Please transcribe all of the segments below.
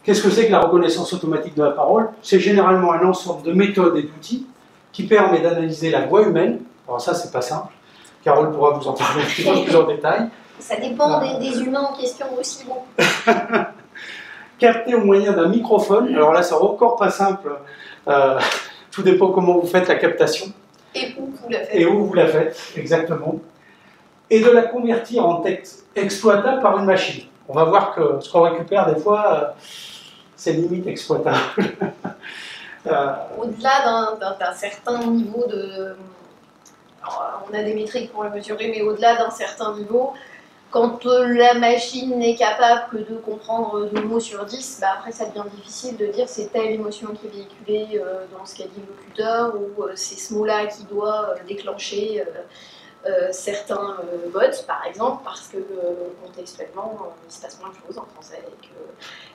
Qu'est-ce que c'est que la reconnaissance automatique de la parole? C'est généralement un ensemble de méthodes et d'outils qui permet d'analyser la voix humaine. Alors ça, c'est pas simple. Carole pourra vous en parler un petit peu plus en détail. Ça dépend des humains en question aussi. Bon. Capté au moyen d'un microphone. Alors là, c'est encore pas simple. Tout dépend comment vous faites la captation. Et où vous la faites. Et où vous la faites, exactement. Et de la convertir en texte exploitable par une machine. On va voir que ce qu'on récupère des fois, c'est limite exploitable. Au-delà d'un certain niveau de... Alors, on a des métriques pour le mesurer, mais au-delà d'un certain niveau, quand la machine n'est capable que de comprendre 2 mots sur 10, bah après ça devient difficile de dire c'est telle émotion qui est véhiculée dans ce qu'a dit le locuteur, ou c'est ce mot-là qui doit déclencher certains votes, par exemple, parce que contextuellement, il se passe plein de choses en français. Et que,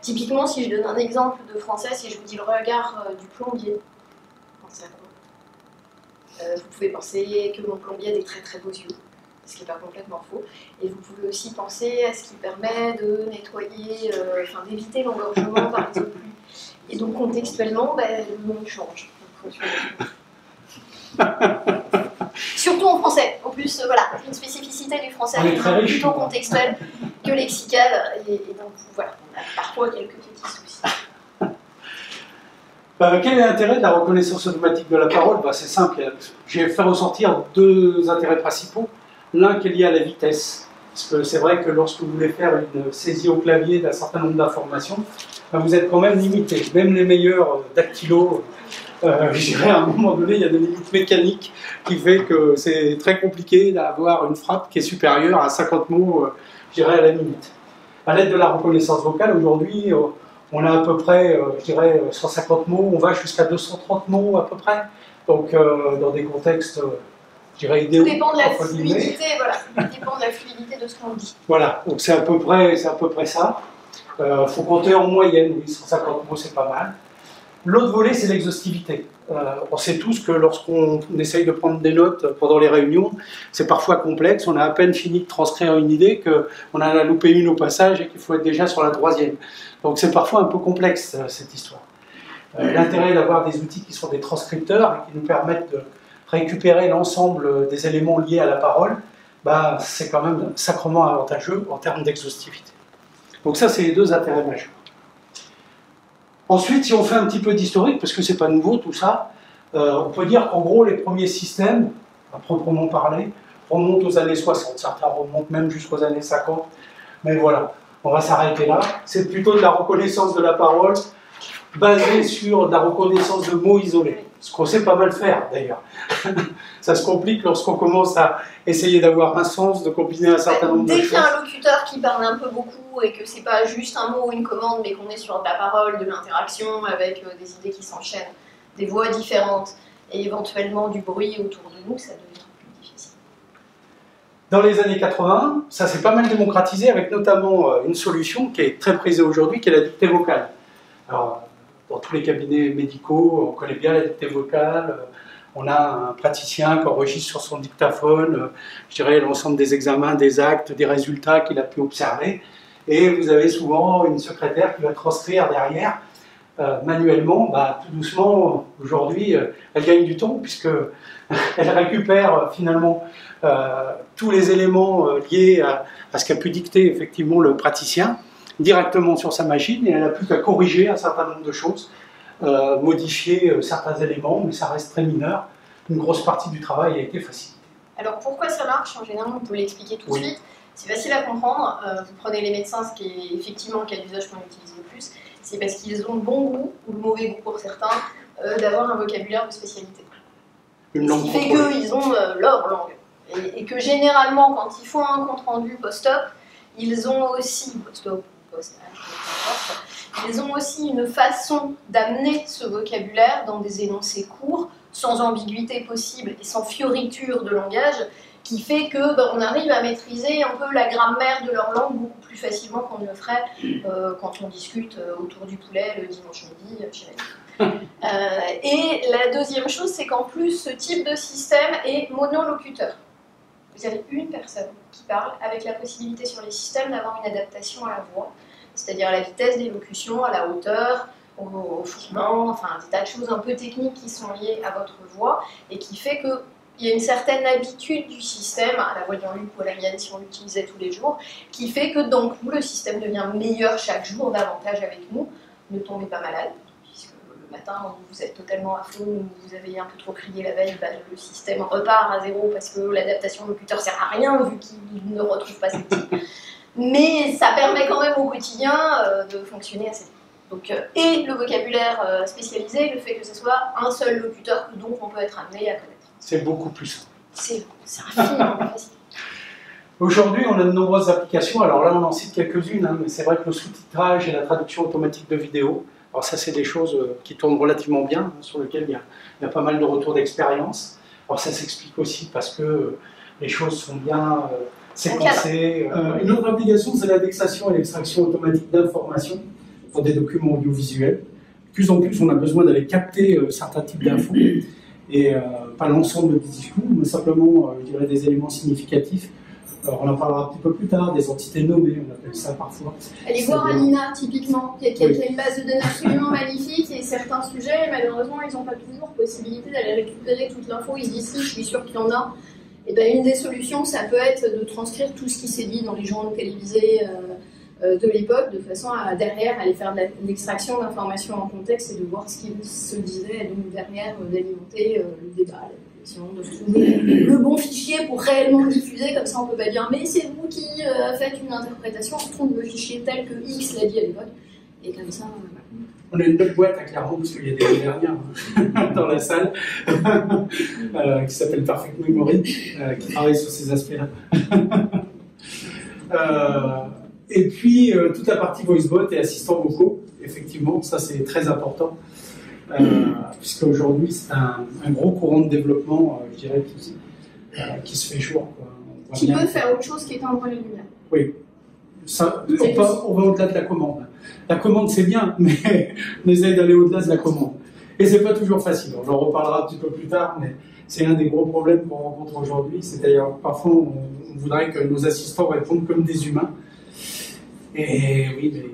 typiquement, si je donne un exemple de français, si je vous dis le regard du plombier, pensez à quoi? Vous pouvez penser que mon plombier a des très très beaux yeux, ce qui n'est pas complètement faux. Et vous pouvez aussi penser à ce qui permet de nettoyer, enfin d'éviter l'engorgement par les eaux de pluie. Et donc contextuellement, ben, le monde change. Surtout en français. En plus, voilà, une spécificité du français qui est plutôt contextuelle que lexicale. Et donc voilà, on a parfois quelques petits soucis. Quel est l'intérêt de la reconnaissance automatique de la parole? C'est simple, j'ai fait ressortir 2 intérêts principaux. L'un qui est lié à la vitesse, parce que c'est vrai que lorsque vous voulez faire une saisie au clavier d'un certain nombre d'informations, vous êtes quand même limité. Même les meilleurs dactylos, je dirais à un moment donné, il y a des limites mécaniques qui fait que c'est très compliqué d'avoir une frappe qui est supérieure à 50 mots, je dirais à la minute. À l'aide de la reconnaissance vocale, aujourd'hui, on a à peu près, je dirais, 150 mots, on va jusqu'à 230 mots à peu près. Donc, dans des contextes, je dirais, idéaux. Tout dépend de la fluidité, voilà. Tout dépend de la fluidité de ce qu'on dit. Voilà, donc c'est à peu près ça. Faut compter en moyenne, oui, 150 mots, c'est pas mal. L'autre volet, c'est l'exhaustivité. On sait tous que lorsqu'on essaye de prendre des notes pendant les réunions, c'est parfois complexe, on a à peine fini de transcrire une idée, qu'on en a loupé une au passage et qu'il faut être déjà sur la 3e. Donc c'est parfois un peu complexe, cette histoire. L'intérêt d'avoir des outils qui sont des transcripteurs et qui nous permettent de récupérer l'ensemble des éléments liés à la parole, c'est quand même sacrément avantageux en termes d'exhaustivité. Donc ça, c'est les 2 intérêts majeurs. Ensuite, si on fait un petit peu d'historique, parce que c'est pas nouveau tout ça, on peut dire qu'en gros, les premiers systèmes, à proprement parler, remontent aux années 60. Certains remontent même jusqu'aux années 50. Mais voilà, on va s'arrêter là. C'est plutôt de la reconnaissance de la parole, basée sur de la reconnaissance de mots isolés. Ce qu'on sait pas mal faire, d'ailleurs. Ça se complique lorsqu'on commence à essayer d'avoir un sens, de combiner un certain nombre de choses. Dès qu'il y a un locuteur qui parle un peu beaucoup et que c'est pas juste un mot ou une commande, mais qu'on est sur de la parole, de l'interaction avec des idées qui s'enchaînent, des voix différentes et éventuellement du bruit autour de nous, ça devient plus difficile. Dans les années 80, ça s'est pas mal démocratisé avec notamment une solution qui est très prisée aujourd'hui, qui est la dictée vocale. Alors, dans tous les cabinets médicaux, on connaît bien la dictée vocale. On a un praticien qui enregistre sur son dictaphone, je dirais, l'ensemble des examens, des actes, des résultats qu'il a pu observer. Et vous avez souvent une secrétaire qui va transcrire derrière, manuellement. Tout doucement, aujourd'hui, elle gagne du temps, puisqu'elle récupère finalement tous les éléments liés à ce qu'a pu dicter effectivement le praticien, directement sur sa machine, et elle n'a plus qu'à corriger un certain nombre de choses, modifier certains éléments, mais ça reste très mineur. Une grosse partie du travail a été facilitée. Alors pourquoi ça marche? En général, on peut l'expliquer tout de suite. C'est facile à comprendre. Vous prenez les médecins, ce qui est effectivement le cas d'usage qu'on utilise le plus, c'est parce qu'ils ont le bon goût, ou le mauvais goût pour certains, d'avoir un vocabulaire de spécialité. Ce qui fait qu'ils ont leur langue. Et que généralement, quand ils font un compte-rendu post-op, ils ont aussi, ils ont aussi une façon d'amener ce vocabulaire dans des énoncés courts, sans ambiguïté possible et sans fioriture de langage, qui fait que on arrive à maîtriser un peu la grammaire de leur langue beaucoup plus facilement qu'on ne le ferait quand on discute autour du poulet le dimanche midi chez la et la deuxième chose, c'est qu'en plus, ce type de système est monolocuteur. Vous avez une personne qui parle, avec la possibilité sur les systèmes d'avoir une adaptation à la voix. c'est-à-dire la vitesse d'élocution, à la hauteur, au fourrement, enfin des tas de choses un peu techniques qui sont liées à votre voix et qui fait qu'il y a une certaine habitude du système, à la voix de Jean-Luc ou à la mienne si on l'utilisait tous les jours, qui fait que d'un coup le système devient meilleur chaque jour, davantage avec nous. Ne tombez pas malade, puisque le matin vous êtes totalement à fond, vous avez un peu trop crié la veille, bah, le système repart à zéro parce que l'adaptation locuteur sert à rien vu qu'il ne retrouve pas ses petits. Mais ça permet quand même au quotidien de fonctionner assez bien. Donc, et le vocabulaire spécialisé, le fait que ce soit un seul locuteur que donc on peut être amené à connaître. C'est beaucoup plus simple. C'est infiniment facile. Aujourd'hui, on a de nombreuses applications. Alors là, on en cite quelques-unes, hein, mais c'est vrai que le sous-titrage et la traduction automatique de vidéos, alors ça, c'est des choses qui tournent relativement bien, hein, sur lesquelles il y a pas mal de retours d'expérience. Alors ça s'explique aussi parce que les choses sont bien séquencées. Une autre application, c'est l'indexation et l'extraction automatique d'informations pour des documents audiovisuels. De plus en plus, on a besoin d'aller capter certains types d'infos, et pas l'ensemble des discours, mais simplement, je dirais, des éléments significatifs. Alors, on en parlera un petit peu plus tard, des entités nommées, on appelle ça parfois. Allez voir Alina, typiquement, qui a une base de données absolument magnifique, et certains sujets, malheureusement, ils n'ont pas toujours possibilité d'aller récupérer toute l'info. Ils disent si, je suis sûr qu'il y en a. Et bien, une des solutions, ça peut être de transcrire tout ce qui s'est dit dans les journaux télévisés de l'époque, de façon à, derrière, aller faire de l'extraction d'informations en contexte et de voir ce qui se disait, et donc derrière, d'alimenter le débat, de trouver le bon fichier pour réellement le diffuser, comme ça on peut pas dire mais c'est vous qui faites une interprétation, on trouve le fichier tel que X l'a dit à l'époque, et comme ça... On a une belle boîte à Clermont, parce qu'il y a des dernières dans la salle, qui s'appelle Perfect Memory, qui travaille sur ces aspects-là. Et puis, toute la partie voicebot et assistants vocaux, effectivement, ça c'est très important. Puisque aujourd'hui c'est un gros courant de développement, je dirais, qui se fait jour. Qui peut faire autre chose qu'éteindre les lumières. Oui, ça, on va au-delà de la commande. La commande c'est bien, mais on essaye d'aller au-delà de la commande. Et c'est pas toujours facile, on en reparlera un petit peu plus tard, mais c'est un des gros problèmes qu'on rencontre aujourd'hui. C'est d'ailleurs, parfois on voudrait que nos assistants répondent comme des humains. Et oui, mais...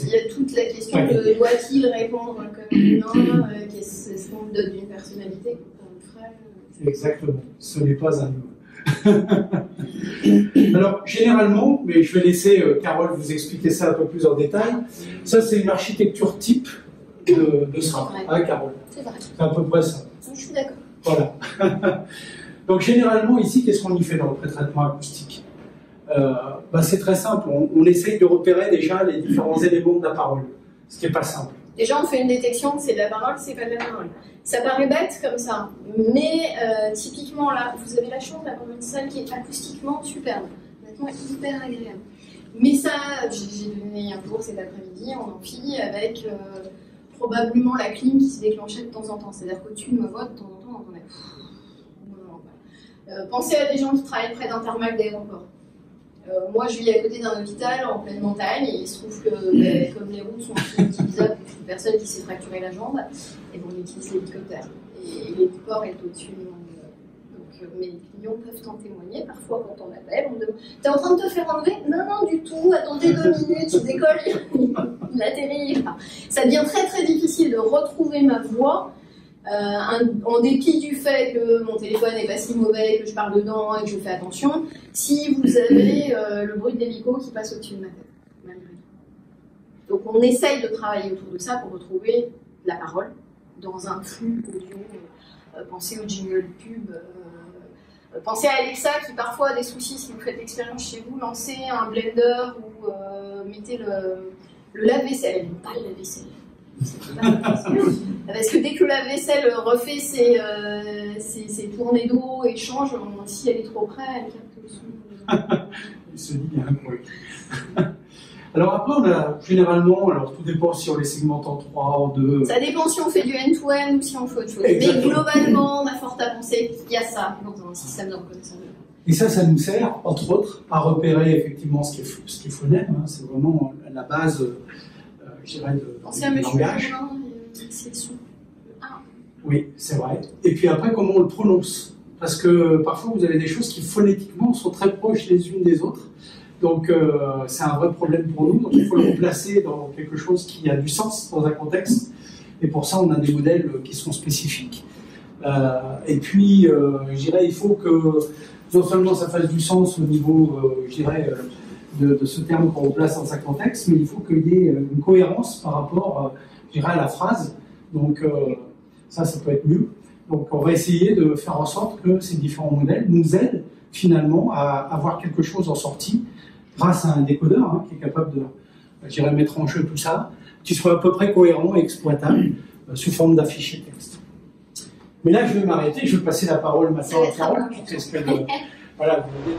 Il y a toute la question de doit-il répondre comme humain, qu'est-ce qu'on donne d'une personnalité comme un frère. Exactement, ce n'est pas un humain. Alors, généralement, mais je vais laisser Carole vous expliquer ça un peu plus en détail, ça c'est une architecture type de ça, hein, Carole? C'est vrai. C'est à peu près ça. Je suis d'accord. Voilà. Donc, généralement, ici, qu'est-ce qu'on y fait dans le pré-traitement acoustique? C'est très simple, on essaye de repérer déjà les différents éléments de la parole, ce qui n'est pas simple. Déjà on fait une détection, c'est de la parole, c'est pas de la parole. Ça paraît bête comme ça, mais typiquement là, vous avez la chance d'avoir une salle qui est acoustiquement superbe, honnêtement hyper agréable. Mais ça, j'ai donné un cours cet après-midi en amphi avec probablement la clim qui se déclenchait de temps en temps, c'est-à-dire qu'au-dessus de ma voix, de temps en temps, on entendait... Pensez à des gens qui travaillent près d'un thermal d'aéroport. Moi, je vis à côté d'un hôpital en pleine montagne et il se trouve que, comme les routes sont utilisables pour une personne qui s'est fracturé la jambe, et bon, on utilise l'hélicoptère. Et l'hélicoptère est au-dessus de mon immeuble. Donc, mes clients peuvent en témoigner. Parfois, quand on appelle, on me demande « T'es en train de te faire enlever ?» « Non, non, du tout. Attendez 2 minutes, il décolle, il atterrit. » Ça devient très, très difficile de retrouver ma voix. En dépit du fait que mon téléphone n'est pas si mauvais, que je parle dedans et que je fais attention, si vous avez le bruit de l'hélico qui passe au-dessus de ma tête, malgré tout. Donc on essaye de travailler autour de ça pour retrouver la parole dans un flux audio. Pensez au jingle pub, pensez à Alexa qui parfois a des soucis si vous faites l'expérience chez vous, lancez un blender ou mettez le lave-vaisselle, non pas le lave-vaisselle. Parce que dès que la vaisselle refait ses tournées d'eau et change, si elle est trop près, elle capte le son. Il se dit bien, oui. Alors après, on a généralement, alors tout dépend si on les segmente en 3, en 2. Ça dépend si on fait du end-to-end ou si on fait autre chose. Exactement. Mais globalement, on a fort à penser qu'il y a ça dans un système de reconnaissance de voix. Et ça nous sert, entre autres, à repérer effectivement ce qui est phonème. Hein, c'est vraiment la base. Je dirais, de langage. C'est le son. Oui, c'est vrai. Et puis après, comment on le prononce? Parce que parfois, vous avez des choses qui phonétiquement sont très proches les unes des autres, Donc c'est un vrai problème pour nous, donc il faut le replacer dans quelque chose qui a du sens dans un contexte, et pour ça on a des modèles qui sont spécifiques. Et puis je dirais il faut que non seulement ça fasse du sens au niveau je dirais, de ce terme qu'on replace dans un contexte, mais il faut qu'il y ait une cohérence par rapport je dirais, à la phrase, donc ça peut être mieux. Donc on va essayer de faire en sorte que ces différents modèles nous aident finalement à avoir quelque chose en sortie, grâce à un décodeur hein, qui est capable de, je dirais, mettre en jeu tout ça, qui soit à peu près cohérent et exploitable sous forme d'affiché texte. Mais là, je vais m'arrêter, je vais passer la parole maintenant à Carole, parce qu'elle voilà, vous